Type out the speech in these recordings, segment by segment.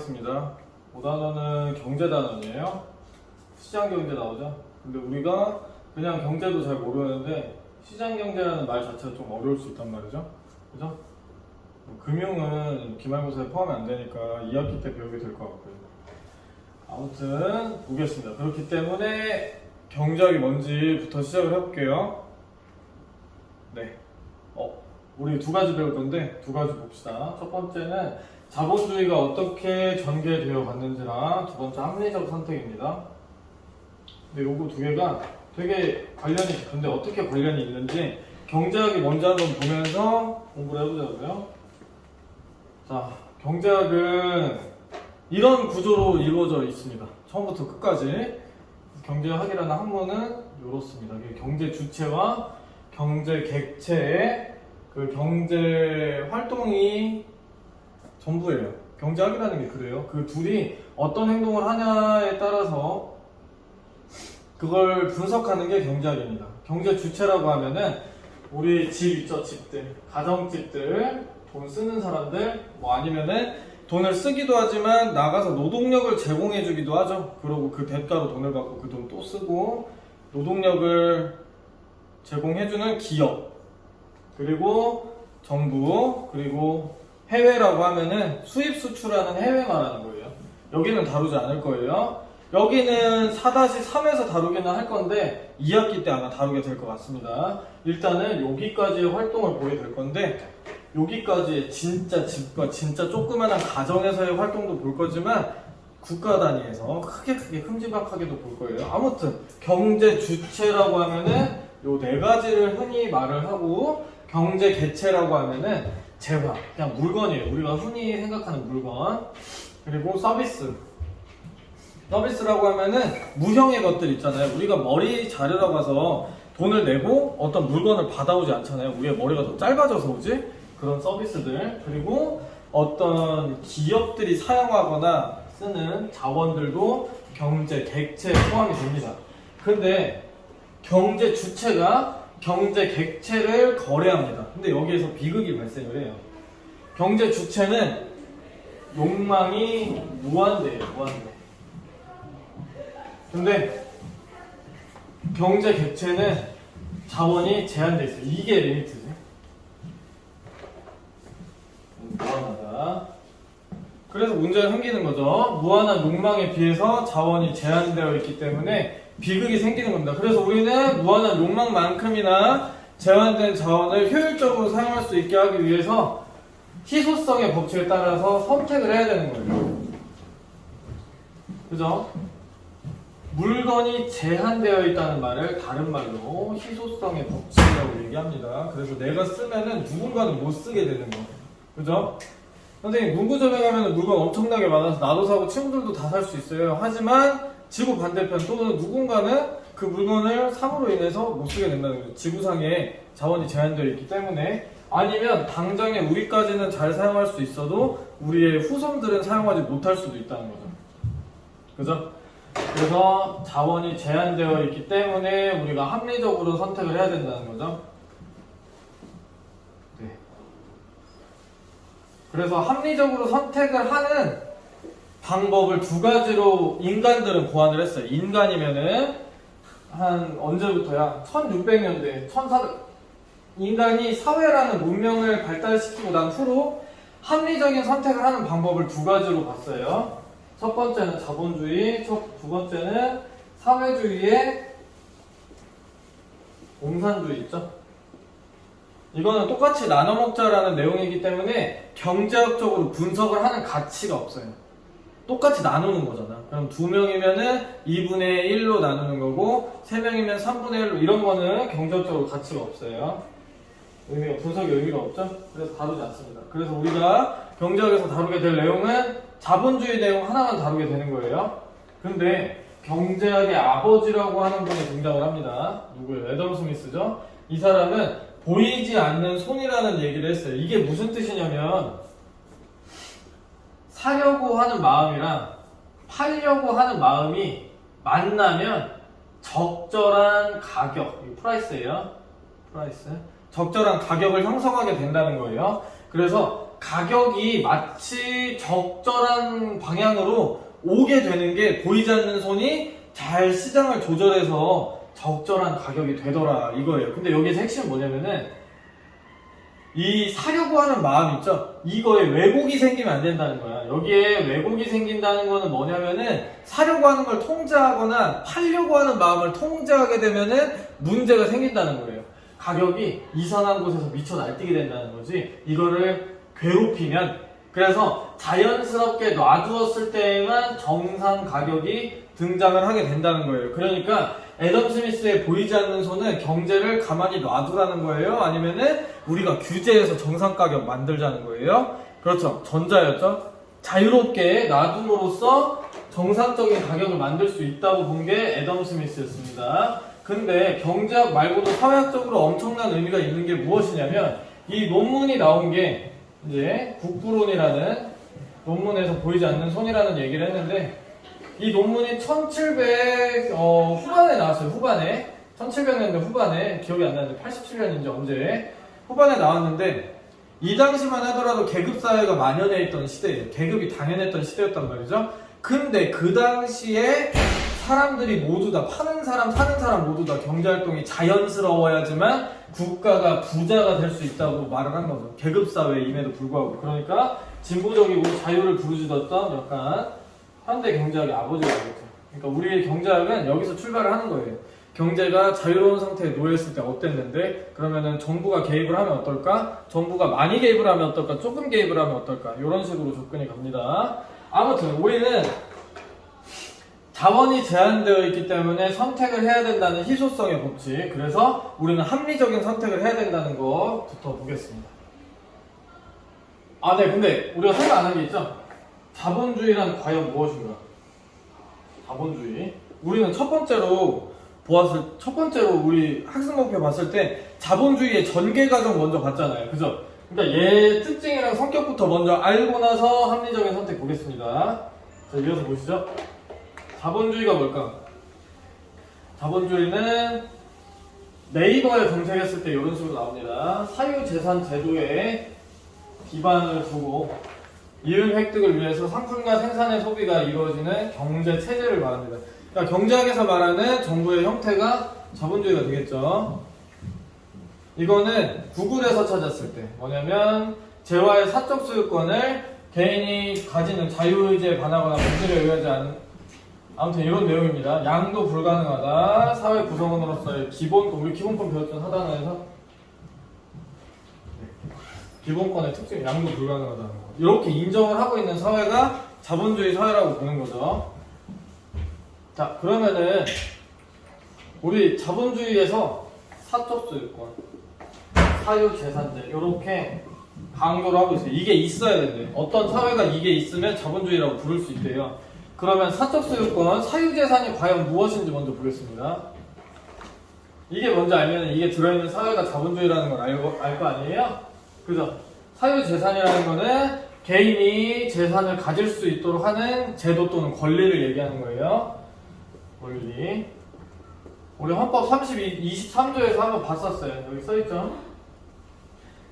하겠습니다. 5단원은 경제단원이에요. 시장경제 나오죠? 근데 우리가 그냥 경제도 잘 모르는데 시장경제라는 말 자체가 좀 어려울 수 있단 말이죠. 그죠? 금융은 기말고사에 포함이 안 되니까 2학기 때 배우게 될 것 같고요. 아무튼 보겠습니다. 그렇기 때문에 경제학이 뭔지부터 시작을 해볼게요. 네. 우리 두 가지 배울 건데 두 가지 봅시다. 첫 번째는 자본주의가 어떻게 전개되어 갔는지랑 두 번째 합리적 선택입니다. 근데 요거 두 개가 되게 관련이 깊은데 어떻게 관련이 있는지 경제학이 뭔지 한번 보면서 공부를 해보자고요. 자, 경제학은 이런 구조로 이루어져 있습니다. 처음부터 끝까지. 경제학이라는 학문은 이렇습니다. 경제 주체와 경제 객체의 그 경제 활동이 전부예요. 경제학이라는 게 그래요. 그 둘이 어떤 행동을 하냐에 따라서 그걸 분석하는 게 경제학입니다. 경제 주체라고 하면은 우리 집 있죠, 집들, 가정집들, 돈 쓰는 사람들, 뭐 아니면은 돈을 쓰기도 하지만 나가서 노동력을 제공해주기도 하죠. 그러고 그 대가로 돈을 받고 그 돈 또 쓰고 노동력을 제공해주는 기업, 그리고 정부, 그리고 해외라고 하면은 수입 수출하는 해외 말하는 거예요. 여기는 다루지 않을 거예요. 여기는 4-3에서 다루기는 할 건데 2학기 때 아마 다루게 될 것 같습니다. 일단은 여기까지의 활동을 보게 될 건데 여기까지의 진짜 집과 진짜 조그만한 가정에서의 활동도 볼 거지만 국가 단위에서 크게 큼지막하게도 볼 거예요. 아무튼 경제 주체라고 하면은 요 네 가지를 흔히 말을 하고 경제 개체라고 하면은 재화, 그냥 물건이에요. 우리가 흔히 생각하는 물건. 그리고 서비스라고 하면은 무형의 것들 있잖아요. 우리가 머리 자르러 가서 돈을 내고 어떤 물건을 받아오지 않잖아요. 우리의 머리가 더 짧아져서 오지? 그런 서비스들. 그리고 어떤 기업들이 사용하거나 쓰는 자원들도 경제 객체에 포함이 됩니다. 근데 경제 주체가 경제 객체를 거래합니다. 근데 여기에서 비극이 발생을 해요. 경제 주체는 욕망이 무한대예요. 무한대. 근데 경제 객체는 자원이 제한되어 있어요. 이게 리미트지. 무한하다. 그래서 문제가 생기는 거죠. 무한한 욕망에 비해서 자원이 제한되어 있기 때문에 비극이 생기는 겁니다. 그래서 우리는 무한한 욕망만큼이나 제한된 자원을 효율적으로 사용할 수 있게 하기 위해서 희소성의 법칙에 따라서 선택을 해야 되는 거예요. 그죠? 물건이 제한되어 있다는 말을 다른 말로 희소성의 법칙이라고 얘기합니다. 그래서 내가 쓰면은 누군가는 못 쓰게 되는 거예요. 그죠? 선생님, 문구점에 가면 물건 엄청나게 많아서 나도 사고 친구들도 다 살 수 있어요. 하지만 지구 반대편 또는 누군가는 그 물건을 삼으로 인해서 못 쓰게 된다는 거죠. 지구상에 자원이 제한되어 있기 때문에. 아니면 당장에 우리까지는 잘 사용할 수 있어도 우리의 후손들은 사용하지 못할 수도 있다는 거죠. 그죠? 그래서 자원이 제한되어 있기 때문에 우리가 합리적으로 선택을 해야 된다는 거죠. 네. 그래서 합리적으로 선택을 하는 방법을 두 가지로 인간들은 고안을 했어요. 인간이면은 한 언제부터야? 1600년대, 1400 인간이 사회라는 문명을 발달시키고 난 후로 합리적인 선택을 하는 방법을 두 가지로 봤어요. 첫 번째는 자본주의, 두 번째는 사회주의의 공산주의 있죠? 이거는 똑같이 나눠 먹자라는 내용이기 때문에 경제학적으로 분석을 하는 가치가 없어요. 똑같이 나누는 거잖아. 그럼 2명이면은 2분의 1로 나누는 거고 3명이면 3분의 1로 이런 거는 경제학적으로 가치가 없어요. 분석의 의미가 없죠? 그래서 다루지 않습니다. 그래서 우리가 경제학에서 다루게 될 내용은 자본주의 내용 하나만 다루게 되는 거예요. 근데 경제학의 아버지라고 하는 분이 등장을 합니다. 누구예요? 애덤 스미스죠? 이 사람은 보이지 않는 손이라는 얘기를 했어요. 이게 무슨 뜻이냐면 사려고 하는 마음이랑 팔려고 하는 마음이 만나면 적절한 가격, 이 프라이스예요. 프라이스. 적절한 가격을 형성하게 된다는 거예요. 그래서 가격이 마치 적절한 방향으로 오게 되는 게 보이지 않는 손이 잘 시장을 조절해서 적절한 가격이 되더라 이거예요. 근데 여기서 핵심은 뭐냐면은 이 사려고 하는 마음 있죠? 이거에 왜곡이 생기면 안 된다는 거야. 여기에 왜곡이 생긴다는 거는 뭐냐면은 사려고 하는 걸 통제하거나 팔려고 하는 마음을 통제하게 되면은 문제가 생긴다는 거예요. 가격이 이상한 곳에서 미쳐 날뛰게 된다는 거지. 이거를 괴롭히면, 그래서 자연스럽게 놔두었을 때에만 정상 가격이 등장을 하게 된다는 거예요. 그러니까 애덤 스미스의 보이지 않는 손은 경제를 가만히 놔두라는 거예요? 아니면은 우리가 규제해서 정상 가격 만들자는 거예요? 그렇죠. 전자였죠. 자유롭게 놔둠으로써 정상적인 가격을 만들 수 있다고 본 게 애덤 스미스였습니다. 근데 경제학 말고도 사회학적으로 엄청난 의미가 있는 게 무엇이냐면, 이 논문이 나온 게 이제 국부론이라는 논문에서 보이지 않는 손이라는 얘기를 했는데, 이 논문이 1700 후반에 나왔어요. 후반에 1700년대 후반에, 기억이 안 나는데 87년인지 언제 후반에 나왔는데, 이 당시만 하더라도 계급사회가 만연해 있던 시대예요. 계급이 당연했던 시대였단 말이죠. 근데 그 당시에 사람들이 모두 다, 파는 사람 사는 사람 모두 다 경제활동이 자연스러워야지만 국가가 부자가 될 수 있다고 말을 한 거죠. 계급사회임에도 불구하고. 그러니까 진보적이고 자유를 부르짖었던 약간 현대 경제학의 아버지가 되겠죠. 그러니까 우리의 경제학은 여기서 출발을 하는 거예요. 경제가 자유로운 상태에 놓였을 때 어땠는데, 그러면은 정부가 개입을 하면 어떨까? 정부가 많이 개입을 하면 어떨까? 조금 개입을 하면 어떨까? 이런 식으로 접근이 갑니다. 아무튼 우리는 자원이 제한되어 있기 때문에 선택을 해야 된다는 희소성의 법칙, 그래서 우리는 합리적인 선택을 해야 된다는 거부터 보겠습니다. 네, 근데 우리가 생각 안 한 게 있죠? 자본주의란 과연 무엇인가? 자본주의. 우리는 첫 번째로 우리 학습 목표 봤을 때 자본주의의 전개 과정 먼저 봤잖아요. 그죠? 그러니까 얘 특징이랑 성격부터 먼저 알고 나서 합리적인 선택 보겠습니다. 자, 이어서 보시죠. 자본주의가 뭘까? 자본주의는 네이버에 검색했을 때 이런 식으로 나옵니다. 사유재산 제도에 기반을 두고 이윤 획득을 위해서 상품과 생산의 소비가 이루어지는 경제 체제를 말합니다. 그러니까 경제학에서 말하는 정부의 형태가 자본주의가 되겠죠. 이거는 구글에서 찾았을 때 뭐냐면, 재화의 사적 소유권을 개인이 가지는 자유의지에 반하거나 본질에 의하지 않은, 아무튼 이런 내용입니다. 양도 불가능하다. 사회 구성원으로서의 기본권, 우리 기본권 배웠던 하단에서 기본권의 특징, 양도 불가능하다는 거. 이렇게 인정을 하고 있는 사회가 자본주의 사회라고 보는 거죠. 자, 그러면은 우리 자본주의에서 사적 소유권, 사유재산제 이렇게 강조를 하고 있어요. 이게 있어야 된대. 어떤 사회가 이게 있으면 자본주의라고 부를 수 있대요. 그러면 사적 소유권, 사유재산이 과연 무엇인지 먼저 보겠습니다. 이게 뭔지 알면 이게 들어있는 사회가 자본주의라는 걸 알 거 아니에요? 그죠? 사유재산이라는 거는 개인이 재산을 가질 수 있도록 하는 제도 또는 권리를 얘기하는 거예요. 권리. 우리 헌법 23조에서 한번 봤었어요. 여기 써있죠?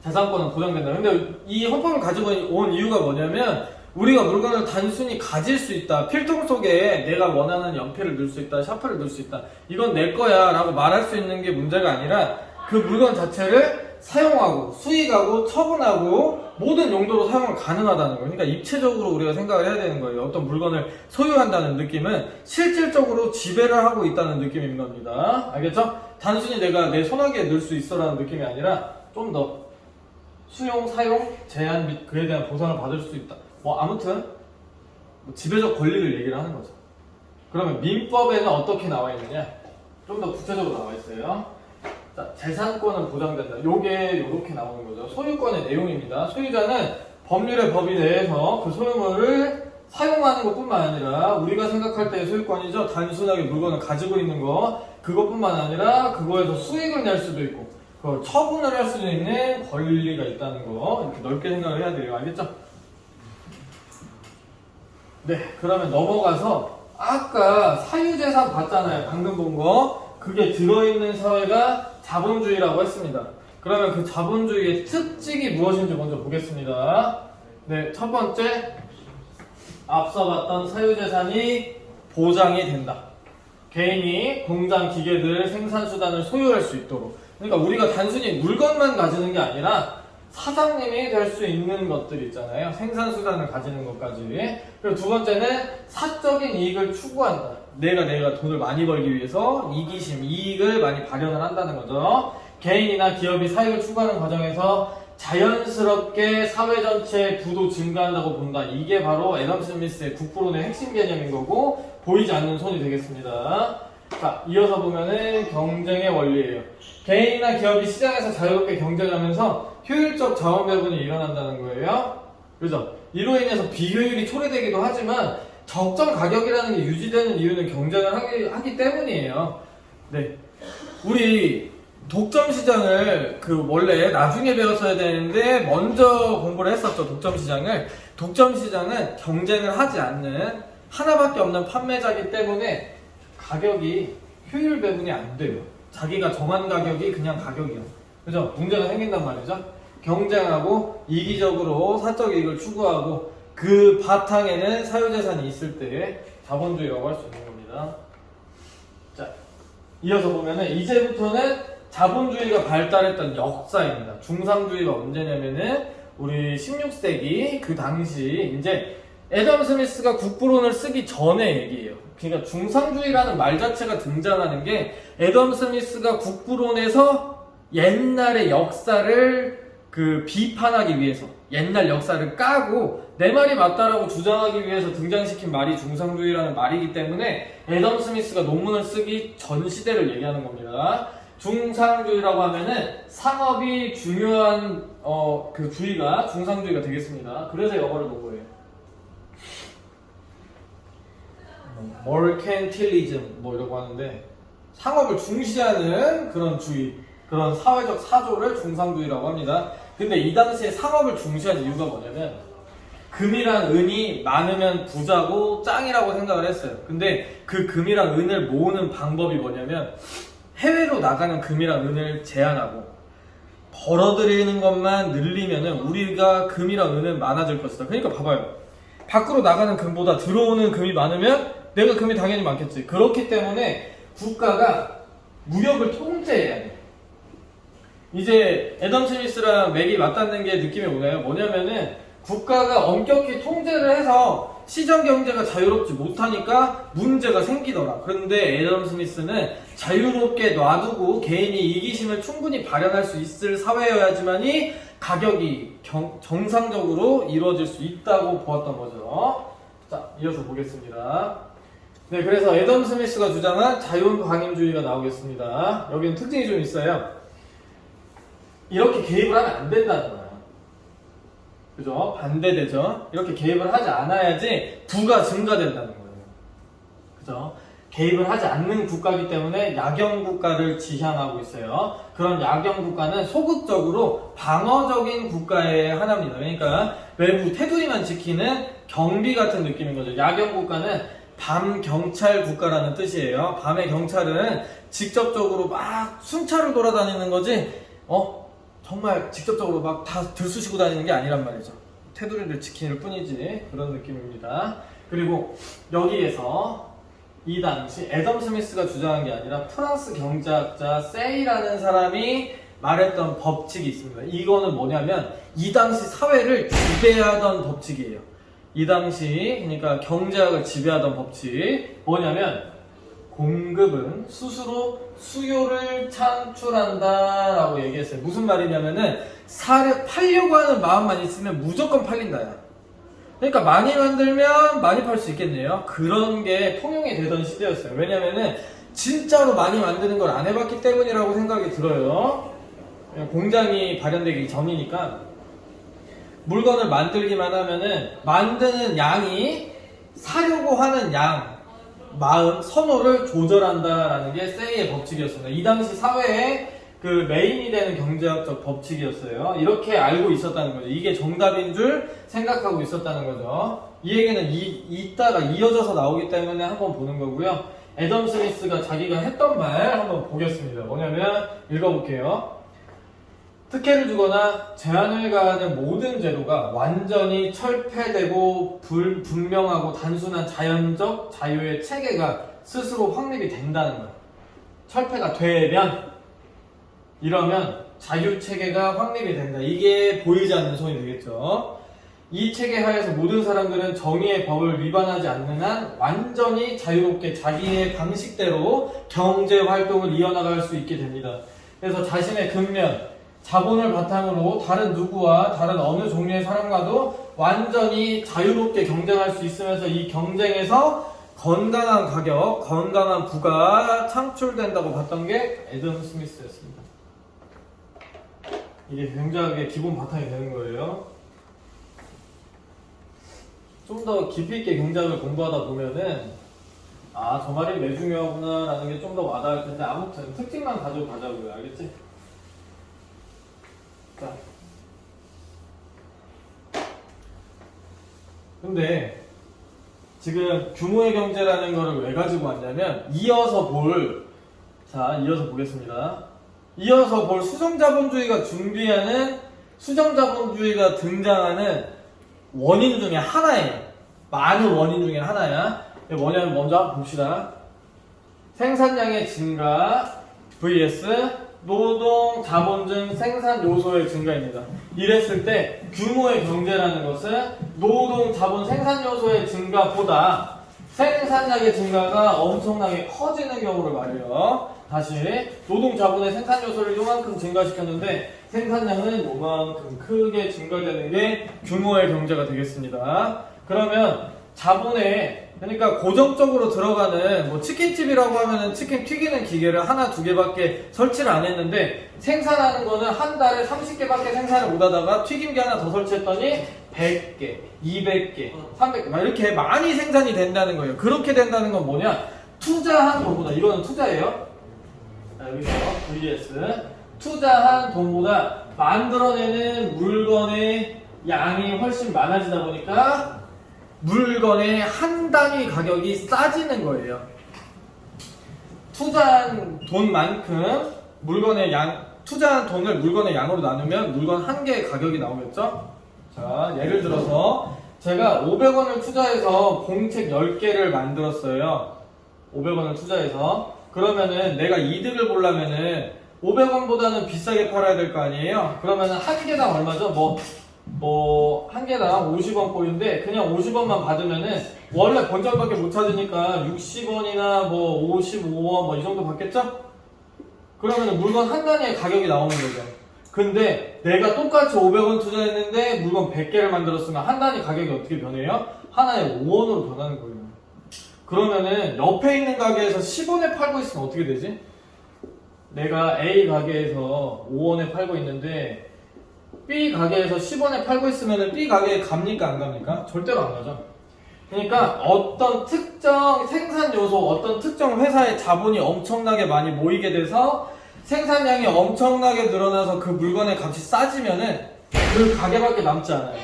재산권은 보장된다. 근데 이 헌법을 가지고 온 이유가 뭐냐면, 우리가 물건을 단순히 가질 수 있다, 필통 속에 내가 원하는 연필을 넣을 수 있다, 샤프를 넣을 수 있다, 이건 내 거야 라고 말할 수 있는 게 문제가 아니라, 그 물건 자체를 사용하고 수익하고 처분하고 모든 용도로 사용을 가능하다는 거예요. 그러니까 입체적으로 우리가 생각을 해야 되는 거예요. 어떤 물건을 소유한다는 느낌은 실질적으로 지배를 하고 있다는 느낌인 겁니다. 알겠죠? 단순히 내가 내 손아귀에 넣을 수 있어라는 느낌이 아니라 좀 더 수용, 사용, 제한 및 그에 대한 보상을 받을 수 있다. 아무튼 지배적 권리를 얘기를 하는 거죠. 그러면 민법에는 어떻게 나와 있느냐? 좀 더 구체적으로 나와 있어요. 자, 재산권은 보장된다. 요게 이렇게 나오는 거죠. 소유권의 내용입니다. 소유자는 법률의 범위 내에서 그 소유물을 사용하는 것뿐만 아니라, 우리가 생각할 때의 소유권이죠. 단순하게 물건을 가지고 있는 거, 그것뿐만 아니라 그거에서 수익을 낼 수도 있고 그걸 처분을 할 수도 있는 권리가 있다는 거, 이렇게 넓게 생각을 해야 돼요. 알겠죠? 네, 그러면 넘어가서 아까 사유재산 봤잖아요. 방금 본 거. 그게 들어있는 사회가 자본주의라고 했습니다. 그러면 그 자본주의의 특징이 무엇인지 먼저 보겠습니다. 네, 첫 번째, 앞서 봤던 사유재산이 보장이 된다. 개인이 공장 기계들 생산수단을 소유할 수 있도록. 그러니까 우리가 단순히 물건만 가지는 게 아니라 사장님이 될 수 있는 것들 있잖아요. 생산수단을 가지는 것까지. 그리고 두 번째는 사적인 이익을 추구한다. 내가 돈을 많이 벌기 위해서 이기심, 이익을 많이 발현을 한다는 거죠. 개인이나 기업이 사익을 추구하는 과정에서 자연스럽게 사회 전체의 부도 증가한다고 본다. 이게 바로 애덤 스미스의 국부론의 핵심 개념인 거고, 보이지 않는 손이 되겠습니다. 자, 이어서 보면은 경쟁의 원리예요. 개인이나 기업이 시장에서 자유롭게 경쟁하면서 효율적 자원 배분이 일어난다는 거예요. 그죠? 이로 인해서 비효율이 초래되기도 하지만 적정 가격이라는 게 유지되는 이유는 경쟁을 하기 때문이에요. 네, 우리 독점 시장을 원래 나중에 배웠어야 되는데 먼저 공부를 했었죠. 독점 시장을. 독점 시장은 경쟁을 하지 않는 하나밖에 없는 판매자이기 때문에 가격이 효율 배분이 안 돼요. 자기가 정한 가격이 그냥 가격이요. 그죠? 문제가 생긴단 말이죠. 경쟁하고 이기적으로 사적 이익을 추구하고 그 바탕에는 사유재산이 있을 때 자본주의라고 할 수 있는 겁니다. 자, 이어서 보면은 이제부터는 자본주의가 발달했던 역사입니다. 중상주의가 언제냐면은 우리 16세기 그 당시 이제 애덤 스미스가 국부론을 쓰기 전의 얘기예요. 그러니까 중상주의라는 말 자체가 등장하는 게 애덤 스미스가 국부론에서 옛날의 역사를 비판하기 위해서 옛날 역사를 까고 내 말이 맞다라고 주장하기 위해서 등장시킨 말이 중상주의라는 말이기 때문에 애덤 스미스가 논문을 쓰기 전 시대를 얘기하는 겁니다. 중상주의라고 하면은 상업이 중요한 그 주의가 중상주의가 되겠습니다. 그래서 영어를 본 거예요. 머켄틸리즘 이라고 하는데 상업을 중시하는 그런 주의, 그런 사회적 사조를 중상주의라고 합니다. 근데 이 당시에 상업을 중시한 이유가 뭐냐면 금이랑 은이 많으면 부자고 짱이라고 생각을 했어요. 근데 그 금이랑 은을 모으는 방법이 뭐냐면 해외로 나가는 금이랑 은을 제한하고 벌어들이는 것만 늘리면은 우리가 금이랑 은은 많아질 것이다. 그러니까 봐봐요. 밖으로 나가는 금보다 들어오는 금이 많으면 내가 금이 당연히 많겠지. 그렇기 때문에 국가가 무역을 통제해야 돼. 이제 애덤 스미스랑 맥이 맞닿는 게 느낌이 뭐냐면은 국가가 엄격히 통제를 해서 시장 경제가 자유롭지 못하니까 문제가 생기더라. 그런데 애덤 스미스는 자유롭게 놔두고 개인이 이기심을 충분히 발현할 수 있을 사회여야지만이 가격이 정상적으로 이루어질 수 있다고 보았던 거죠. 자, 이어서 보겠습니다. 네, 그래서 애덤 스미스가 주장한 자유방임주의가 나오겠습니다. 여기는 특징이 좀 있어요. 이렇게 개입을 하면 안 된다는 거예요. 그죠? 반대되죠? 이렇게 개입을 하지 않아야지 부가 증가된다는 거예요. 그죠? 개입을 하지 않는 국가이기 때문에 야경 국가를 지향하고 있어요. 그런 야경 국가는 소극적으로 방어적인 국가의 하나입니다. 그러니까 외부 테두리만 지키는 경비 같은 느낌인 거죠. 야경 국가는 밤 경찰 국가라는 뜻이에요. 밤의 경찰은 직접적으로 막 순찰을 돌아다니는 거지, 정말 직접적으로 막 다 들쑤시고 다니는 게 아니란 말이죠. 테두리를 지키는 뿐이지. 그런 느낌입니다. 그리고 여기에서 이 당시 애덤 스미스가 주장한 게 아니라 프랑스 경제학자 세이라는 사람이 말했던 법칙이 있습니다. 이거는 뭐냐면 이 당시 사회를 지배하던 법칙이에요. 이 당시 그러니까 경제학을 지배하던 법칙 뭐냐면 공급은 스스로 수요를 창출한다 라고 얘기했어요. 무슨 말이냐면은 팔려고 하는 마음만 있으면 무조건 팔린다야. 그러니까 많이 만들면 많이 팔 수 있겠네요. 그런 게 통용이 되던 시대였어요. 왜냐면은 진짜로 많이 만드는 걸 안 해봤기 때문이라고 생각이 들어요. 공장이 발현되기 전이니까 물건을 만들기만 하면은 만드는 양이 사려고 하는 양, 마음, 선호를 조절한다라는 게 세이의 법칙이었습니다. 이 당시 사회의 그 메인이 되는 경제학적 법칙이었어요. 이렇게 알고 있었다는 거죠. 이게 정답인 줄 생각하고 있었다는 거죠. 이 얘기는 이따가 이어져서 나오기 때문에 한번 보는 거고요. 애덤 스미스가 자기가 했던 말 한번 보겠습니다. 뭐냐면 읽어볼게요. 특혜를 주거나 제한을 가하는 모든 제도가 완전히 철폐되고 분명하고 단순한 자연적 자유의 체계가 스스로 확립이 된다는 거예요. 철폐가 되면, 이러면 자유체계가 확립이 된다. 이게 보이지 않는 손이 되겠죠. 이 체계 하에서 모든 사람들은 정의의 법을 위반하지 않는 한 완전히 자유롭게 자기의 방식대로 경제 활동을 이어나갈 수 있게 됩니다. 그래서 자신의 근면, 자본을 바탕으로 다른 누구와 다른 어느 종류의 사람과도 완전히 자유롭게 경쟁할 수 있으면서 이 경쟁에서 건강한 가격, 건강한 부가 창출된다고 봤던 게 애덤 스미스였습니다. 이게 경제학의 기본 바탕이 되는 거예요. 좀 더 깊이 있게 경제학을 공부하다 보면은 저 말이 왜 중요하구나 라는 게 좀 더 와닿을 텐데, 아무튼 특징만 가지고 가자고요. 알겠지? 자, 근데 지금 규모의 경제라는 거를 왜 가지고 왔냐면, 이어서 보겠습니다. 이어서 볼 수정자본주의가 준비하는, 수정자본주의가 등장하는 원인 중에 하나예요. 많은 원인 중에 하나야. 뭐냐면 먼저 봅시다. 생산량의 증가 vs 노동 자본증 생산 요소의 증가입니다. 이랬을 때 규모의 경제라는 것은 노동 자본 생산 요소의 증가보다 생산량의 증가가 엄청나게 커지는 경우를 말해요. 다시 노동 자본의 생산 요소를 요만큼 증가시켰는데 생산량은 요만큼 크게 증가되는 게 규모의 경제가 되겠습니다. 그러면 자본에, 그러니까 고정적으로 들어가는 뭐 치킨집이라고 하면은 치킨 튀기는 기계를 하나 두 개밖에 설치를 안 했는데 생산하는 거는 한 달에 30개밖에 생산을 못 하다가 튀김기 하나 더 설치했더니 100개, 200개, 300개 막 이렇게 많이 생산이 된다는 거예요. 그렇게 된다는 건 뭐냐? 투자한 돈보다, 이거는 투자예요. 여기서 vs 투자한 돈보다 만들어내는 물건의 양이 훨씬 많아지다 보니까 물건의 한 단위 가격이 싸지는 거예요. 투자한 돈만큼 투자한 돈을 물건의 양으로 나누면 물건 한 개의 가격이 나오겠죠? 자, 예를 들어서 제가 500원을 투자해서 공책 10개를 만들었어요. 500원을 투자해서. 그러면은 내가 이득을 보려면은 500원보다는 비싸게 팔아야 될 거 아니에요? 그러면은 한 개당 얼마죠? 한 개당 50원 꼴인데 그냥 50원만 받으면은 원래 본전밖에 못 찾으니까 60원이나 55원 이 정도 받겠죠? 그러면은 물건 한 단위의 가격이 나오는 거죠. 근데 내가 똑같이 500원 투자했는데 물건 100개를 만들었으면 한 단위 가격이 어떻게 변해요? 하나에 5원으로 변하는 거예요. 그러면은 옆에 있는 가게에서 10원에 팔고 있으면 어떻게 되지? 내가 A 가게에서 5원에 팔고 있는데 B 가게에서 10원에 팔고 있으면 B 가게에 갑니까 안 갑니까? 절대로 안 가죠. 그러니까 어떤 특정 생산 요소, 어떤 특정 회사의 자본이 엄청나게 많이 모이게 돼서 생산량이 엄청나게 늘어나서 그 물건의 값이 싸지면은 그 가게밖에 남지 않아요.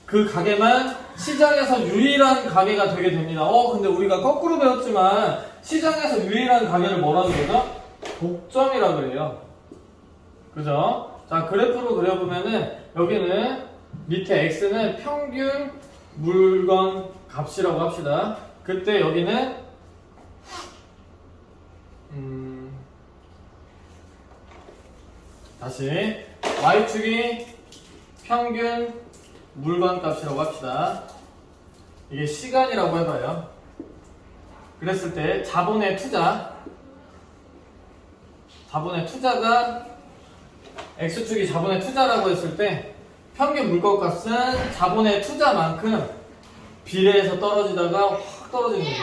그 가게만 시장에서 유일한 가게가 되게 됩니다. 근데 우리가 거꾸로 배웠지만 시장에서 유일한 가게를 뭐라고 그러죠? 독점이라 그래요. 그죠? 자, 그래프로 그려보면은 여기는 밑에 X는 평균 물건 값이라고 합시다. 그때 여기는 다시 Y축이 평균 물건 값이라고 합시다. 이게 시간이라고 해봐요. 그랬을 때 자본의 투자가 X축이 자본의 투자라고 했을 때 평균 물건 값은 자본의 투자만큼 비례해서 떨어지다가 확 떨어지는 거예요.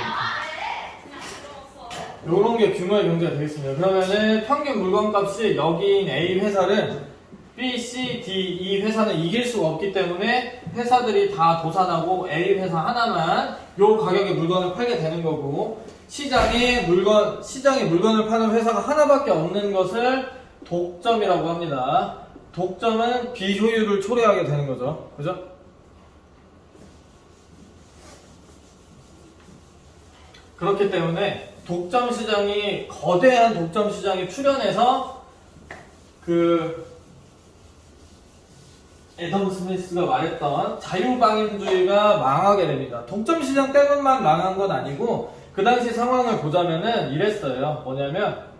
요런 게 규모의 경제가 되겠습니다. 그러면은 평균 물건 값이 여기인 A 회사를 B, C, D, E 회사는 이길 수가 없기 때문에 회사들이 다 도산하고 A 회사 하나만 요 가격에 물건을 팔게 되는 거고, 시장에 물건을 파는 회사가 하나밖에 없는 것을 독점이라고 합니다. 독점은 비효율을 초래하게 되는 거죠. 그죠? 그렇기 때문에 거대한 독점 시장이 출현해서 애덤 스미스가 말했던 자유방임주의가 망하게 됩니다. 독점시장 때문만 망한 건 아니고 그 당시 상황을 보자면은 이랬어요. 뭐냐면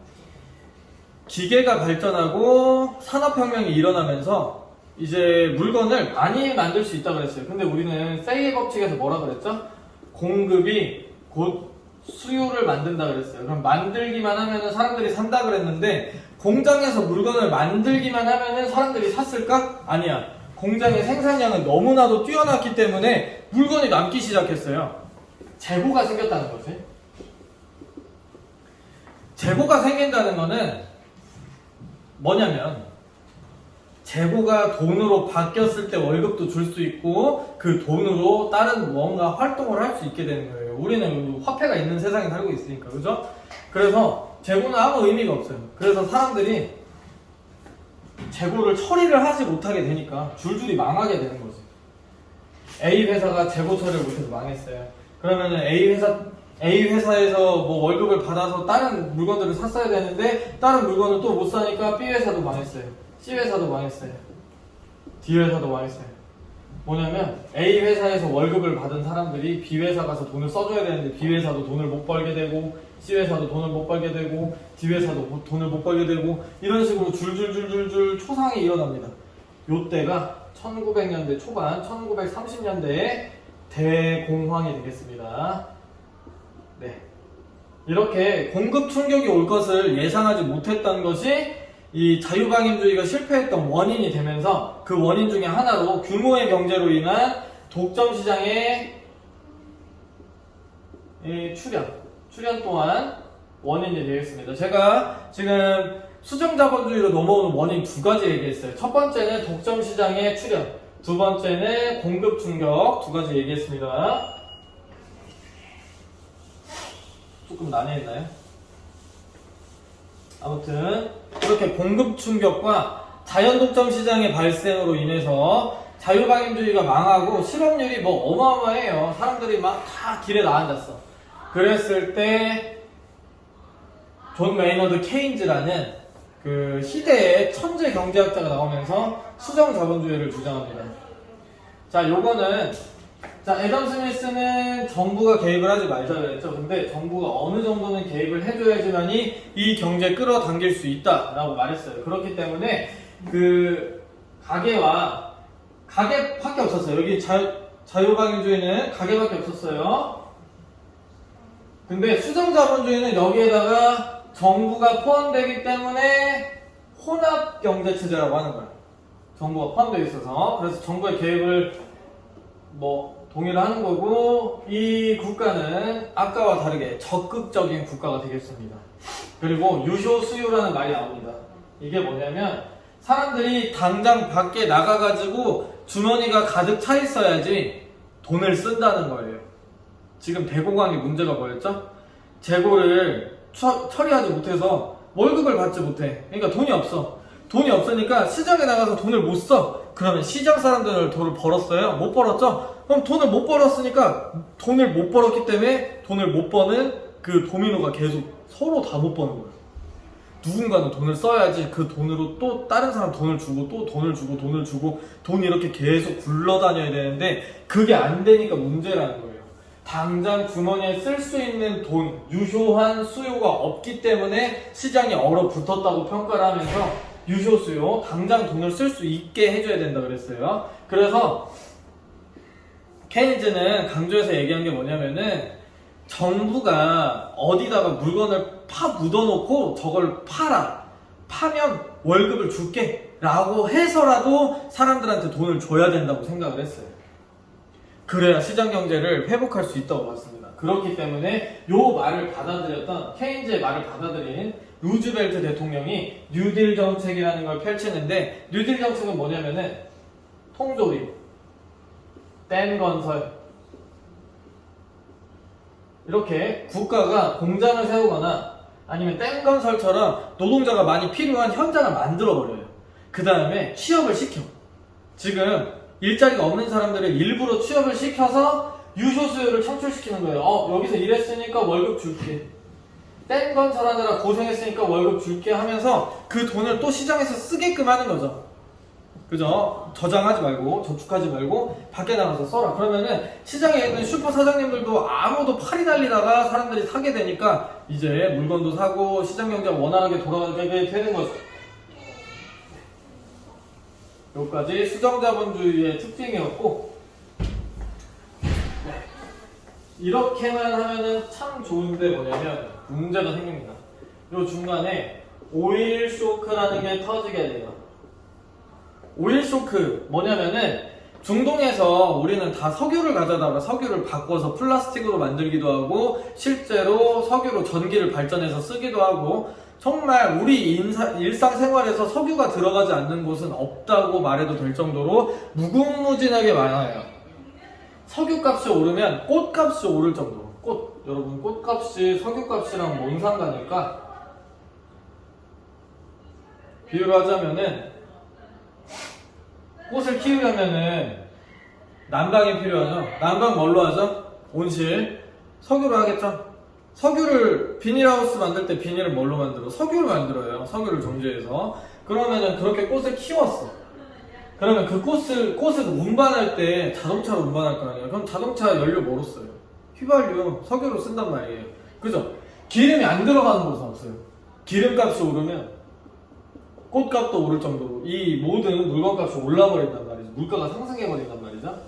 기계가 발전하고 산업혁명이 일어나면서 이제 물건을 많이 만들 수 있다고 그랬어요. 근데 우리는 세이 법칙에서 뭐라 그랬죠? 공급이 곧 수요를 만든다 그랬어요. 그럼 만들기만 하면은 사람들이 산다 그랬는데 공장에서 물건을 만들기만 하면은 사람들이 샀을까? 아니야. 공장의 생산량은 너무나도 뛰어났기 때문에 물건이 남기 시작했어요. 재고가 생겼다는 거지. 재고가 생긴다는 거는 뭐냐면 재고가 돈으로 바뀌었을 때 월급도 줄 수 있고 그 돈으로 다른 뭔가 활동을 할 수 있게 되는 거예요. 우리는 화폐가 있는 세상에 살고 있으니까, 그죠? 그래서 재고는 아무 의미가 없어요. 그래서 사람들이 재고를 처리를 하지 못하게 되니까 줄줄이 망하게 되는 거지. A 회사가 재고 처리를 못해서 망했어요. 그러면은 A 회사에서 뭐 월급을 받아서 다른 물건들을 샀어야 되는데 다른 물건을 또 못 사니까 B 회사도 망했어요. C 회사도 망했어요. D 회사도 망했어요. 뭐냐면 A 회사에서 월급을 받은 사람들이 B 회사 가서 돈을 써줘야 되는데 B 회사도 돈을 못 벌게 되고 C 회사도 돈을 못 벌게 되고 D 회사도 돈을 못 벌게 되고 이런 식으로 줄줄줄줄줄 초상이 일어납니다. 요때가 1900년대 초반, 1930년대에 대공황이 되겠습니다. 네. 이렇게 공급 충격이 올 것을 예상하지 못했던 것이 이 자유방임주의가 실패했던 원인이 되면서 그 원인 중에 하나로 규모의 경제로 인한 독점시장의 출현 또한 원인이 되겠습니다. 제가 지금 수정자본주의로 넘어오는 원인 두 가지 얘기했어요. 첫 번째는 독점시장의 출현, 두 번째는 공급 충격, 두 가지 얘기했습니다. 조금 난해했나요? 아무튼 이렇게 공급 충격과 자연 독점 시장의 발생으로 인해서 자유방임주의가 망하고 실업률이 뭐 어마어마해요. 사람들이 막 다 길에 나앉았어. 그랬을 때 존 메이너드 케인즈라는 그 시대의 천재 경제학자가 나오면서 수정 자본주의를 주장합니다. 자, 요거는 애덤 스미스는 정부가 개입을 하지 말자 그랬죠. 근데 정부가 어느 정도는 개입을 해줘야지만이 이 경제 끌어당길 수 있다라고 말했어요. 그렇기 때문에 그 가게밖에 없었어요. 여기 자유방임주의는 가게밖에 없었어요. 근데 수정자본주의는 여기에다가 정부가 포함되기 때문에 혼합경제체제라고 하는 거예요. 정부가 포함되어 있어서. 그래서 정부의 개입을 동의를 하는 거고, 이 국가는 아까와 다르게 적극적인 국가가 되겠습니다. 그리고 유효수요라는 말이 나옵니다. 이게 뭐냐면 사람들이 당장 밖에 나가가지고 주머니가 가득 차 있어야지 돈을 쓴다는 거예요. 지금 대공황의 문제가 뭐였죠? 재고를 처리하지 못해서 월급을 받지 못해. 그러니까 돈이 없어. 돈이 없으니까 시장에 나가서 돈을 못 써. 그러면 시장 사람들은 돈을 벌었어요? 못 벌었죠? 그럼 돈을 못 벌었으니까 돈을 못 벌었기 때문에 돈을 못 버는 그 도미노가 계속 서로 다 못 버는 거예요. 누군가는 돈을 써야지 그 돈으로 또 다른 사람 돈을 주고 또 돈을 주고 돈을 주고 돈이 이렇게 계속 굴러다녀야 되는데 그게 안 되니까 문제라는 거예요. 당장 주머니에 쓸 수 있는 돈, 유효한 수요가 없기 때문에 시장이 얼어붙었다고 평가를 하면서 유효수요, 당장 돈을 쓸 수 있게 해줘야 된다 그랬어요. 그래서 케인즈는 강조해서 얘기한 게 뭐냐면은 정부가 어디다가 물건을 묻어놓고 저걸 파면 월급을 줄게 라고 해서라도 사람들한테 돈을 줘야 된다고 생각을 했어요. 그래야 시장 경제를 회복할 수 있다고 봤습니다. 그렇기 때문에 요 말을 받아들였던, 케인즈의 말을 받아들인 루즈벨트 대통령이 뉴딜 정책이라는 걸 펼치는데, 뉴딜 정책은 뭐냐면은 통조림, 댐 건설, 이렇게 국가가 공장을 세우거나 아니면 댐 건설처럼 노동자가 많이 필요한 현장을 만들어버려요. 그 다음에 취업을 시켜. 지금 일자리가 없는 사람들을 일부러 취업을 시켜서 유효수요를 창출시키는 거예요. 여기서 일했으니까 월급 줄게. 땡 건설하느라 고생했으니까 월급 줄게 하면서 그 돈을 또 시장에서 쓰게끔 하는 거죠. 그죠? 저장하지 말고 저축하지 말고 밖에 나가서 써라. 그러면은 시장에 있는 슈퍼 사장님들도 아무도 팔이 날리다가 사람들이 사게 되니까 이제 물건도 사고 시장 경제가 원활하게 돌아가게 되는 거죠. 여기까지 수정자본주의의 특징이었고, 네. 이렇게만 하면은 참 좋은데 뭐냐면 문제가 생깁니다. 요 중간에 오일 쇼크라는 게 터지게 돼요. 오일 쇼크 뭐냐면은 중동에서 우리는 다 석유를 가져다가 석유를 바꿔서 플라스틱으로 만들기도 하고 실제로 석유로 전기를 발전해서 쓰기도 하고 정말 우리 일상생활에서 석유가 들어가지 않는 곳은 없다고 말해도 될 정도로 무궁무진하게 많아요. 석유값이 오르면 꽃값이 오를 정도로. 꽃, 여러분 꽃값이 석유값이랑 뭔 상관일까? 비유를 하자면은 꽃을 키우려면은 난방이 필요하죠. 난방 뭘로 하죠? 온실. 석유로 하겠죠. 석유를 비닐하우스 만들 때 비닐을 뭘로 만들어? 석유를 만들어요. 석유를 정제해서. 그러면은 그렇게 꽃을 키웠어. 그러면 그 꽃을 운반할 때 자동차로 운반할 거 아니에요. 그럼 자동차 연료 뭐로 써요? 휘발유, 석유로 쓴단 말이에요. 그죠? 기름이 안 들어가는 곳은 없어요. 기름값이 오르면 꽃값도 오를 정도로 이 모든 물건값이 올라버린단 말이죠. 물가가 상승해버린단 말이죠.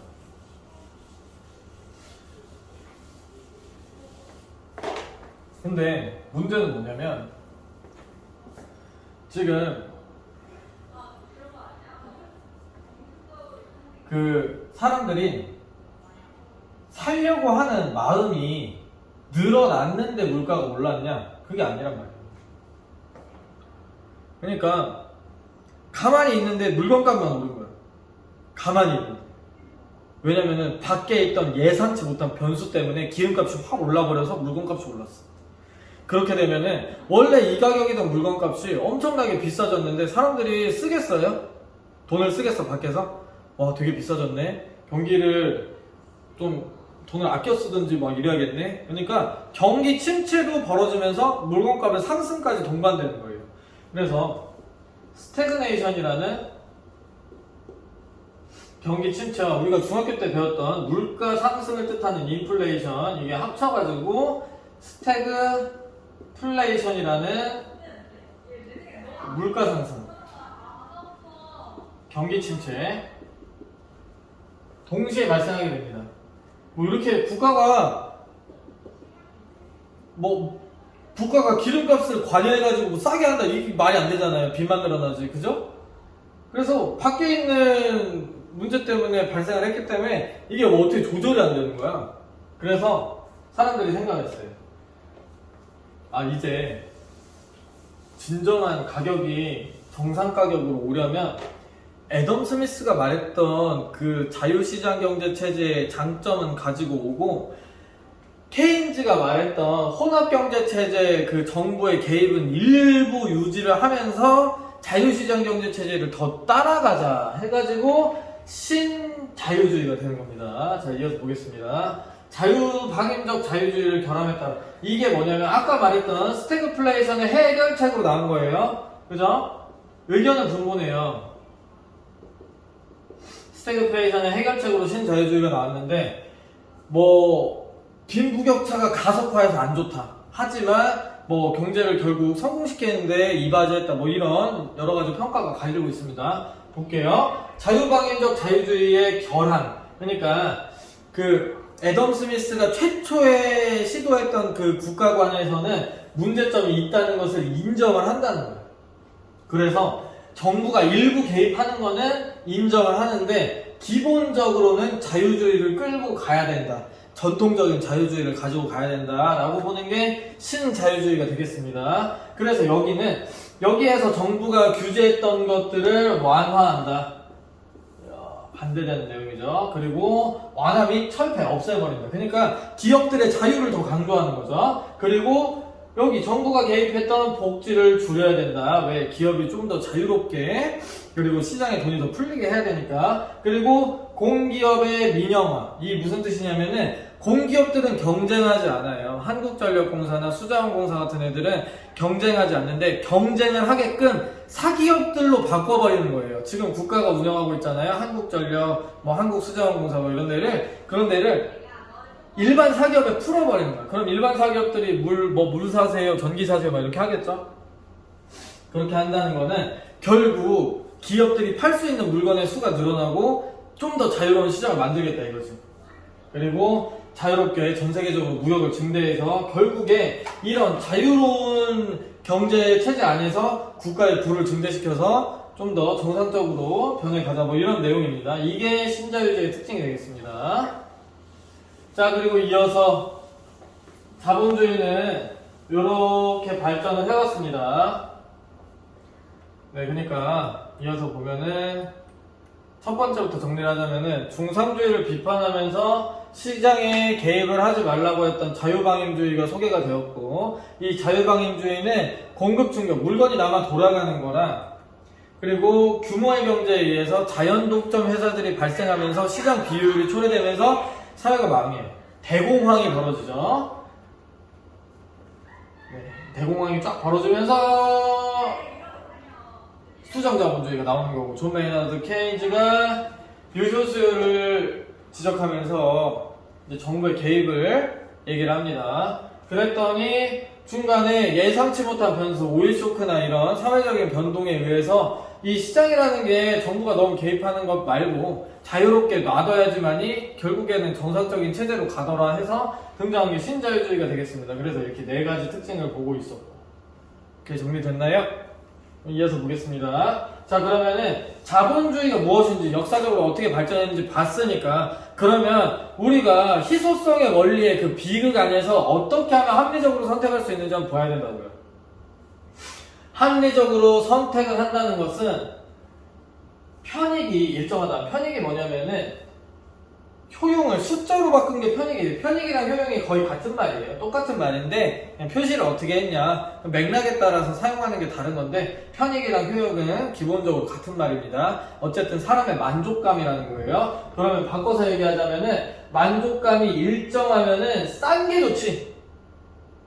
근데 문제는 뭐냐면 지금 그 사람들이 살려고 하는 마음이 늘어났는데 물가가 올랐냐? 그게 아니란 말이에요. 그러니까 가만히 있는데 물건값만 오른 거야. 가만히 있는데. 왜냐면은 밖에 있던 예상치 못한 변수 때문에 기름값이 확 올라버려서 물건값이 올랐어. 그렇게 되면은 원래 이 가격이던 물건값이 엄청나게 비싸졌는데 사람들이 쓰겠어요? 돈을 쓰겠어 밖에서? 와 되게 비싸졌네. 경기를 좀 돈을 아껴 쓰든지 막 이래야겠네. 그러니까 경기 침체도 벌어지면서 물건값의 상승까지 동반되는 거예요. 그래서 스태그네이션이라는 경기 침체와 우리가 중학교 때 배웠던 물가 상승을 뜻하는 인플레이션 이게 합쳐가지고 스태그플레이션이라는 물가 상승, 경기 침체 동시에 발생하게 됩니다. 뭐 이렇게 국가가 기름값을 관여해가지고 뭐 싸게 한다 이게 말이 안 되잖아요. 빚만 늘어나지, 그죠? 그래서 밖에 있는 문제 때문에 발생을 했기 때문에 이게 뭐 어떻게 조절이 안 되는 거야. 그래서 사람들이 생각했어요. 아 이제 진정한 가격이 정상 가격으로 오려면 애덤 스미스가 말했던 그 자유시장 경제 체제의 장점은 가지고 오고 케인즈가 말했던 혼합 경제 체제 그 정부의 개입은 일부 유지를 하면서 자유시장 경제 체제를 더 따라가자 해가지고 신자유주의가 되는 겁니다. 자 이어서 보겠습니다. 자유방임적 자유주의를 결함했다. 이게 뭐냐면 아까 말했던 스태그플레이션의 해결책으로 나온 거예요. 그죠? 의견은 분분해요. 스태그플레이션의 해결책으로 신자유주의가 나왔는데 빈부격차가 가속화해서 안 좋다. 하지만 경제를 결국 성공시키는데 이바지했다. 이런 여러 가지 평가가 갈리고 있습니다. 볼게요. 자유방임적 자유주의의 결함. 그러니까 애덤 스미스가 최초에 시도했던 그 국가관에서는 문제점이 있다는 것을 인정을 한다는 거예요. 그래서 정부가 일부 개입하는 거는 인정을 하는데 기본적으로는 자유주의를 끌고 가야 된다. 전통적인 자유주의를 가지고 가야 된다라고 보는 게 신자유주의가 되겠습니다. 그래서 여기에서 정부가 규제했던 것들을 완화한다. 반대되는 내용이죠. 그리고 완화 및 철폐, 없애버린다. 그러니까 기업들의 자유를 더 강조하는 거죠. 그리고 여기 정부가 개입했던 복지를 줄여야 된다. 왜? 기업이 좀 더 자유롭게 그리고 시장에 돈이 더 풀리게 해야 되니까. 그리고 공기업의 민영화. 이 무슨 뜻이냐면은 공기업들은 경쟁하지 않아요. 한국전력공사나 수자원공사 같은 애들은 경쟁하지 않는데 경쟁을 하게끔 사기업들로 바꿔버리는 거예요. 지금 국가가 운영하고 있잖아요. 한국전력, 뭐 한국수자원공사 뭐 이런 데를, 그런 데를 일반 사기업에 풀어버리는 거야. 그럼 일반 사기업들이 물 사세요, 전기 사세요, 막 이렇게 하겠죠? 그렇게 한다는 거는 결국 기업들이 팔 수 있는 물건의 수가 늘어나고 좀 더 자유로운 시장을 만들겠다 이거지. 그리고 자유롭게 전 세계적으로 무역을 증대해서 결국에 이런 자유로운 경제 체제 안에서 국가의 부를 증대시켜서 좀 더 정상적으로 변해가자 뭐 이런 내용입니다. 이게 신자유주의의 특징이 되겠습니다. 자, 그리고 이어서 자본주의는 이렇게 발전을 해왔습니다. 네, 그러니까 이어서 보면은 첫 번째부터 정리를 하자면은 중상주의를 비판하면서 시장에 개입을 하지 말라고 했던 자유방임주의가 소개가 되었고, 이 자유방임주의는 공급 충격, 물건이 나만 돌아가는 거랑, 그리고 규모의 경제에 의해서 자연독점 회사들이 발생하면서 시장 비효율이 초래되면서 사회가 망해요. 대공황이 벌어지죠. 네, 대공황이 쫙 벌어지면서 수정자본주의가 나오는 거고, 존 메이너드 케인즈가 유효수요를 지적하면서 이제 정부의 개입을 얘기를 합니다. 그랬더니 중간에 예상치 못한 변수, 오일 쇼크나 이런 사회적인 변동에 의해서 이 시장이라는 게 정부가 너무 개입하는 것 말고 자유롭게 놔둬야지만이 결국에는 정상적인 체제로 가더라 해서 등장한 게 신자유주의가 되겠습니다. 그래서 이렇게 네 가지 특징을 보고 있었고, 이렇게 정리됐나요? 이어서 보겠습니다. 자, 그러면은 자본주의가 무엇인지 역사적으로 어떻게 발전했는지 봤으니까, 그러면 우리가 희소성의 원리의 그 비극 안에서 어떻게 하면 합리적으로 선택할 수 있는지 한번 봐야 된다고요. 합리적으로 선택을 한다는 것은 편익이 일정하다. 편익이 뭐냐면은 효용을 숫자로 바꾼 게 편익이에요. 편익이랑 효용이 거의 같은 말이에요. 똑같은 말인데 그냥 표시를 어떻게 했냐, 맥락에 따라서 사용하는 게 다른 건데 편익이랑 효용은 기본적으로 같은 말입니다. 어쨌든 사람의 만족감이라는 거예요. 그러면 바꿔서 얘기하자면은 만족감이 일정하면은 싼 게 좋지.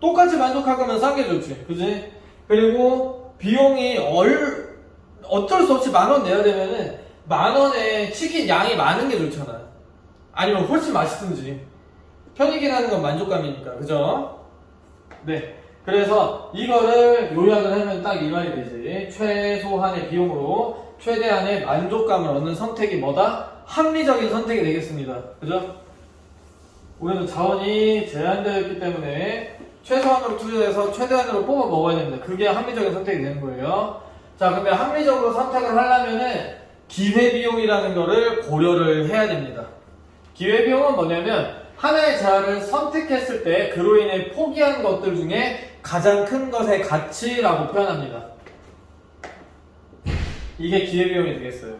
똑같이 만족할 거면 싼 게 좋지, 그지? 그리고 비용이 어쩔 수 없이 10,000원 내야 되면은 10,000원에 치킨 양이 많은 게 좋잖아. 아니면 훨씬 맛있든지. 편익이라는 건 만족감이니까, 그죠? 네. 그래서 이거를 요약을 하면 딱 이 말이 되지. 최소한의 비용으로 최대한의 만족감을 얻는 선택이 뭐다? 합리적인 선택이 되겠습니다. 그죠? 우리는 자원이 제한되어 있기 때문에 최소한으로 투자해서 최대한으로 뽑아 먹어야 됩니다. 그게 합리적인 선택이 되는 거예요. 자, 근데 합리적으로 선택을 하려면은 기회비용이라는 거를 고려를 해야 됩니다. 기회비용은 뭐냐면 하나의 자아를 선택했을 때 그로 인해 포기한 것들 중에 가장 큰 것의 가치라고 표현합니다. 이게 기회비용이 되겠어요.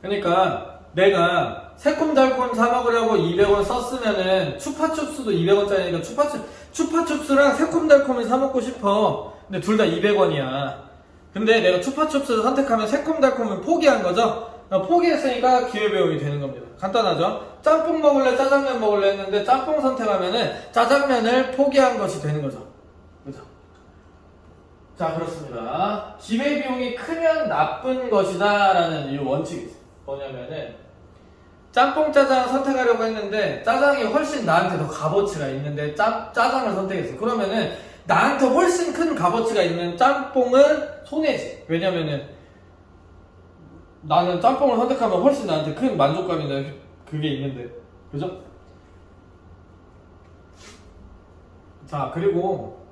그러니까 내가 새콤달콤 사 먹으려고 200원 썼으면은 추파춥스도 200원짜리니까 추파춥스랑 새콤달콤을 사 먹고 싶어. 근데 둘 다 200원이야. 근데 내가 추파춥스를 선택하면 새콤달콤을 포기한 거죠? 포기했으니까 기회비용이 되는 겁니다. 간단하죠? 짬뽕 먹을래, 짜장면 먹을래 했는데 짬뽕 선택하면은 짜장면을 포기한 것이 되는 거죠. 그죠? 자, 그렇습니다. 기회비용이 크면 나쁜 것이다 라는 이 원칙이 있어요. 뭐냐면은 짬뽕 짜장 선택하려고 했는데 짜장이 훨씬 나한테 더 값어치가 있는데 짜장을 선택했어. 그러면은 나한테 훨씬 큰 값어치가 있는 짬뽕은 손해지. 왜냐면은 나는 짬뽕을 선택하면 훨씬 나한테 큰 만족감이나 그게 있는데, 그죠? 자, 그리고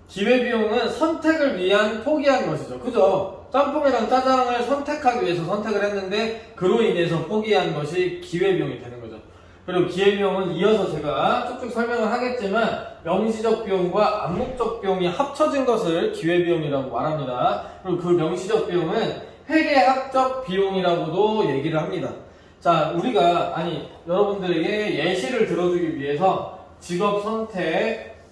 기회비용은 선택을 위한 포기한 것이죠. 그죠? 짬뽕이랑 짜장을 선택하기 위해서 선택을 했는데 그로 인해서 포기한 것이 기회비용이 되는 거죠. 그리고 기회비용은 이어서 제가 쭉쭉 설명을 하겠지만 명시적 비용과 암묵적 비용이 합쳐진 것을 기회비용이라고 말합니다. 그리고 그 명시적 비용은 회계학적 비용이라고도 얘기를 합니다. 자, 여러분들에게 예시를 들어주기 위해서 직업 선택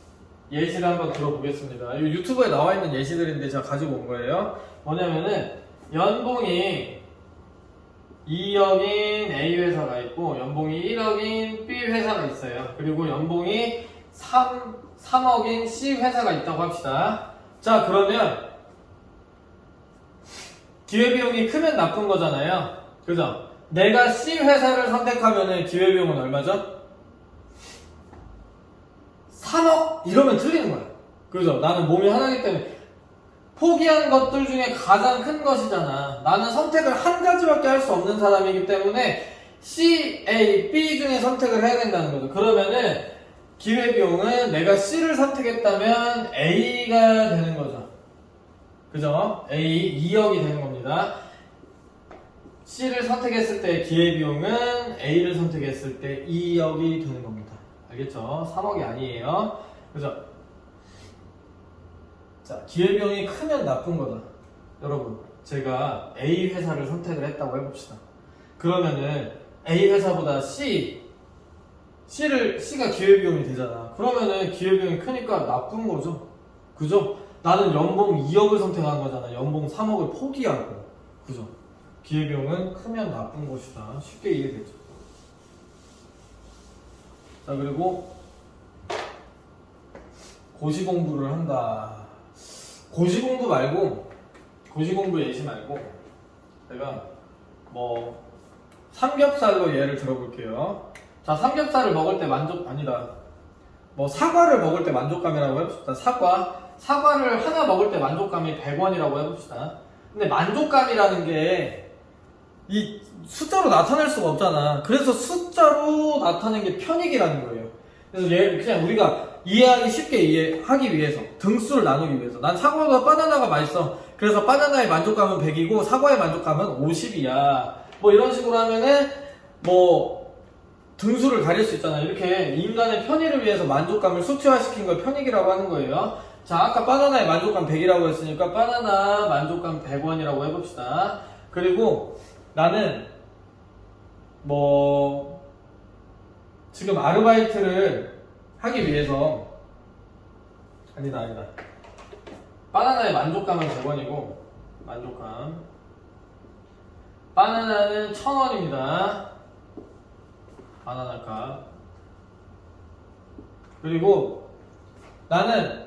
예시를 한번 들어보겠습니다. 이 유튜브에 나와 있는 예시들인데 제가 가지고 온 거예요. 뭐냐면은 연봉이 2억인 A 회사가 있고 연봉이 1억인 B 회사가 있어요. 그리고 연봉이 3억인 C 회사가 있다고 합시다. 자, 그러면 기회비용이 크면 나쁜 거잖아요. 그죠? 내가 C 회사를 선택하면 기회비용은 얼마죠? 3억? 이러면 틀리는 거야. 그죠? 나는 몸이 하나이기 때문에 포기한 것들 중에 가장 큰 것이잖아. 나는 선택을 한 가지밖에 할 수 없는 사람이기 때문에 C, A, B 중에 선택을 해야 된다는 거죠. 그러면은 기회비용은 내가 C를 선택했다면 A가 되는 거죠. 그죠? A 2억이 되는 겁니다. C를 선택했을 때 기회비용은 A를 선택했을 때 2억이 되는 겁니다. 알겠죠? 3억이 아니에요. 그죠? 자, 기회비용이 크면 나쁜 거다. 여러분, 제가 A 회사를 선택을 했다고 해봅시다. 그러면은 A 회사보다 C가 기회비용이 되잖아. 그러면은 기회비용이 크니까 나쁜 거죠. 그죠? 나는 연봉 2억을 선택한 거잖아. 연봉 3억을 포기하고. 그죠? 기회비용은 크면 나쁜 것이다. 쉽게 이해되죠. 자, 그리고 고시공부를 한다. 고시공부 예시 말고 제가 뭐 삼겹살로 예를 들어볼게요. 자, 삼겹살을 먹을 때 사과를 먹을 때 만족감이라고 해봅시다. 사과를 하나 먹을 때 만족감이 100원이라고 해봅시다. 근데 만족감이라는 게 이 숫자로 나타낼 수가 없잖아. 그래서 숫자로 나타낸 게 편익이라는 거예요. 그래서 그냥 우리가 쉽게 이해하기 위해서 등수를 나누기 위해서 난 사과보다 바나나가 맛있어. 그래서 바나나의 만족감은 100이고 사과의 만족감은 50이야. 뭐 이런 식으로 하면은 뭐 등수를 가릴 수 있잖아. 이렇게 인간의 편의를 위해서 만족감을 수치화시킨 걸 편익이라고 하는 거예요. 자, 아까 바나나의 만족감 100이라고 했으니까 바나나 만족감 100원이라고 해봅시다. 그리고 나는 뭐 지금 아르바이트를 하기 위해서 아니다. 바나나의 만족감은 100원이고 만족감 바나나는 1000원입니다. 바나나 값. 그리고 나는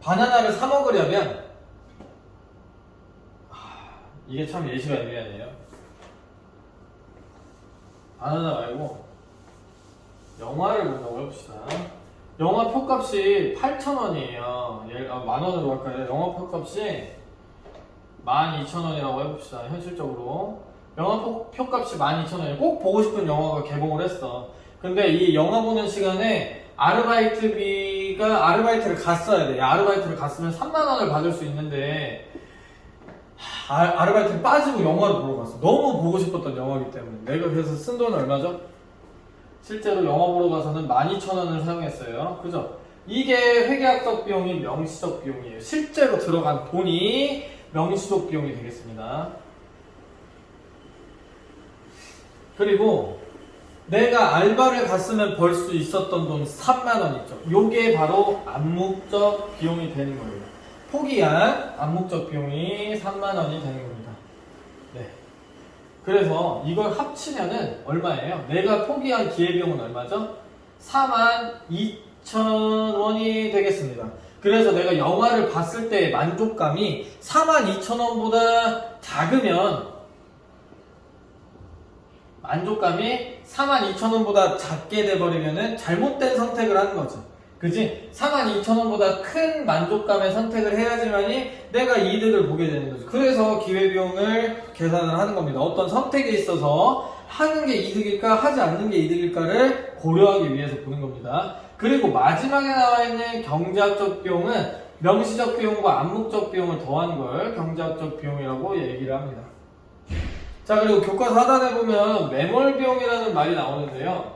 바나나를 사 먹으려면 이게 참 예시가 애매하네요. 바나나 말고 영화를 본다고 해봅시다. 영화 표값이 8,000원이에요. 만원으로 할까요? 영화 표값이 12,000원이라고 해봅시다. 현실적으로 영화 표값이 12,000원이에요. 꼭 보고 싶은 영화가 개봉을 했어. 근데 이 영화 보는 시간에 아르바이트를 갔어야 돼. 아르바이트를 갔으면 3만원을 받을 수 있는데 아르바이트를 빠지고 영화를 보러 갔어. 너무 보고 싶었던 영화이기 때문에. 내가 그래서 쓴 돈은 얼마죠? 실제로 영화 보러 가서는 12,000원을 사용했어요. 그죠? 이게 회계학적 비용이 명시적 비용이에요. 실제로 들어간 돈이 명시적 비용이 되겠습니다. 그리고 내가 알바를 갔으면 벌 수 있었던 돈 3만원 있죠. 요게 바로 암묵적 비용이 되는 거예요. 포기한 암묵적 비용이 3만원이 되는 겁니다. 네. 그래서 이걸 합치면은 얼마예요? 내가 포기한 기회비용은 얼마죠? 42,000원이 되겠습니다. 그래서 내가 영화를 봤을 때의 만족감이 42,000원보다 작으면 만족감이 42,000원보다 작게 돼버리면은 잘못된 선택을 하는 거죠. 그지? 42,000원보다 큰 만족감의 선택을 해야지만이 내가 이득을 보게 되는 거죠. 그래서 기회비용을 계산을 하는 겁니다. 어떤 선택에 있어서 하는 게 이득일까 하지 않는 게 이득일까를 고려하기 위해서 보는 겁니다. 그리고 마지막에 나와 있는 경제학적 비용은 명시적 비용과 암묵적 비용을 더한 걸 경제학적 비용이라고 얘기를 합니다. 자, 그리고 교과서 하단에 보면 매몰 비용이라는 말이 나오는데요.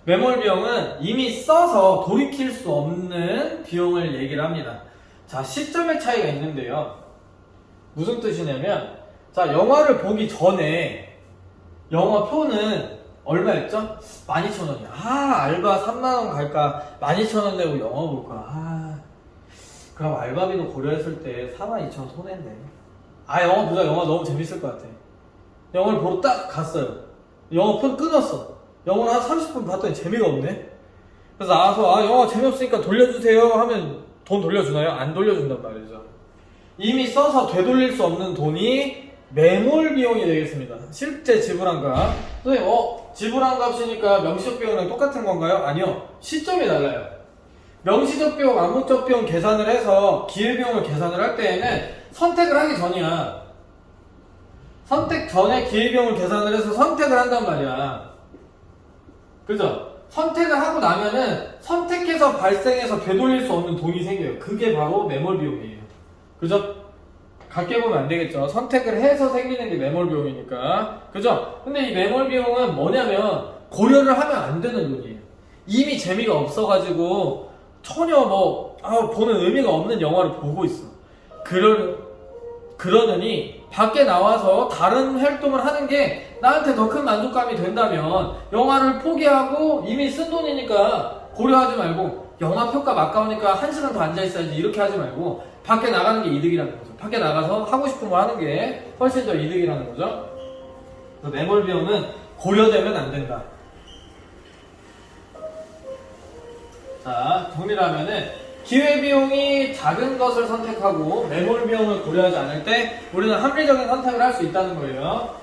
매몰 비용은 이미 써서 돌이킬 수 없는 비용을 얘기를 합니다. 자, 시점의 차이가 있는데요. 무슨 뜻이냐면, 자, 영화를 보기 전에 영화표는 얼마였죠? 12,000원이야. 알바 3만원 갈까? 12,000원 내고 영화 볼까? 그럼 알바비도 고려했을 때 42,000원 손해네. 아 영화 보자, 영화 너무 재밌을 것 같아. 영화를 보러 딱 갔어요. 영화 폰 끊었어. 영화를 한 30분 봤더니 재미가 없네. 그래서 나와서 아 영화 재미없으니까 돌려주세요 하면 돈 돌려주나요? 안 돌려준단 말이죠. 이미 써서 되돌릴 수 없는 돈이 매몰 비용이 되겠습니다. 실제 지불한 값. 선생님 지불한 값이니까 명시적 비용이랑 똑같은 건가요? 아니요. 시점이 달라요. 명시적 비용, 암묵적 비용 계산을 해서 기회비용을 계산을 할 때에는 선택을 하기 전이야. 선택 전에 기회비용을 계산을 해서 선택을 한단 말이야. 그죠? 선택을 하고 나면은 선택해서 발생해서 되돌릴 수 없는 돈이 생겨요. 그게 바로 매몰 비용이에요. 그죠? 같게 보면 안 되겠죠. 선택을 해서 생기는 게 매몰 비용이니까. 그죠? 근데 이 매몰 비용은 뭐냐면 고려를 하면 안 되는 돈이에요. 이미 재미가 없어가지고 전혀 보는 의미가 없는 영화를 보고 있어. 그러느니 밖에 나와서 다른 활동을 하는 게 나한테 더 큰 만족감이 된다면 영화를 포기하고 이미 쓴 돈이니까 고려하지 말고 영화 표값 아까우니까 1시간 더 앉아있어야지 이렇게 하지 말고 밖에 나가는 게 이득이라는 거죠. 밖에 나가서 하고 싶은 거 하는 게 훨씬 더 이득이라는 거죠. 그래서 매몰 비용은 고려되면 안 된다. 자, 정리를 하면은 기회비용이 작은 것을 선택하고 매몰 비용을 고려하지 않을 때 우리는 합리적인 선택을 할 수 있다는 거예요.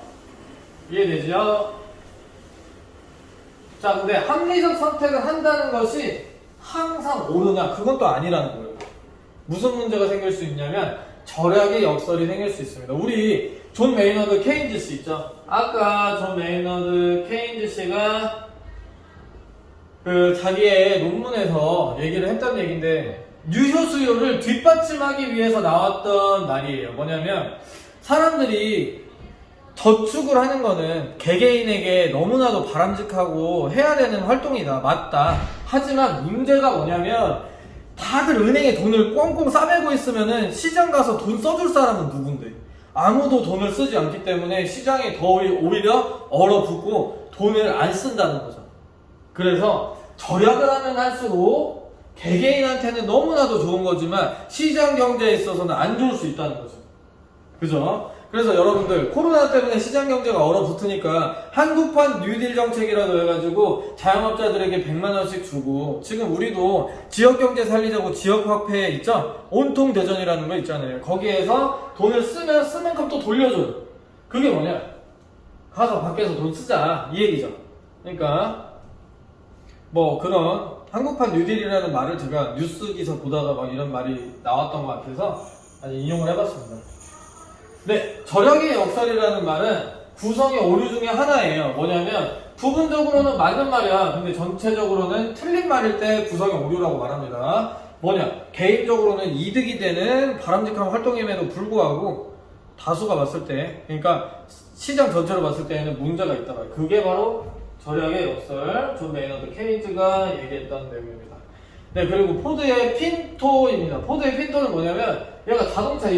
이해되죠? 자, 근데 합리적 선택을 한다는 것이 항상 옳으냐? 그건 또 아니라는 거예요. 무슨 문제가 생길 수 있냐면 절약의 역설이 생길 수 있습니다. 우리 존 메이너드 케인즈 씨 있죠? 아까 존 메이너드 케인즈 씨가 자기의 논문에서 얘기를 했던 얘기인데 유효수요를 뒷받침하기 위해서 나왔던 말이에요. 뭐냐면 사람들이 저축을 하는 거는 개개인에게 너무나도 바람직하고 해야 되는 활동이다. 맞다. 하지만 문제가 뭐냐면 다들 은행에 돈을 꽁꽁 싸매고 있으면은 시장 가서 돈 써줄 사람은 누군데? 아무도 돈을 쓰지 않기 때문에 시장이 더 오히려 얼어붙고 돈을 안 쓴다는 거죠. 그래서 절약을 하면 할수록 개개인한테는 너무나도 좋은 거지만 시장 경제에 있어서는 안 좋을 수 있다는 거죠. 그죠? 그래서 여러분들 코로나 때문에 시장 경제가 얼어붙으니까 한국판 뉴딜 정책이라고 해가지고 자영업자들에게 100만 원씩 주고 지금 우리도 지역 경제 살리자고 지역 화폐 있죠? 온통 대전이라는 거 있잖아요. 거기에서 돈을 쓰면 쓴 만큼 또 돌려줘요. 그게 뭐냐? 가서 밖에서 돈 쓰자 이 얘기죠. 그러니까 그런 한국판 뉴딜이라는 말을 제가 뉴스 기사 보다가 막 이런 말이 나왔던 것 같아서 인용을 해봤습니다. 네, 절약의 역설이라는 말은 구성의 오류 중에 하나예요. 뭐냐면 부분적으로는 맞는 말이야. 근데 전체적으로는 틀린 말일 때 구성의 오류라고 말합니다. 개인적으로는 이득이 되는 바람직한 활동임에도 불구하고 다수가 봤을 때, 그러니까 시장 전체로 봤을 때에는 문제가 있다 말이에요. 그게 바로 절약의 역설, 존 메이너드 케인즈가 얘기했던 내용입니다. 네, 그리고 포드의 핀토입니다. 포드의 핀토는 뭐냐면 얘가 자동차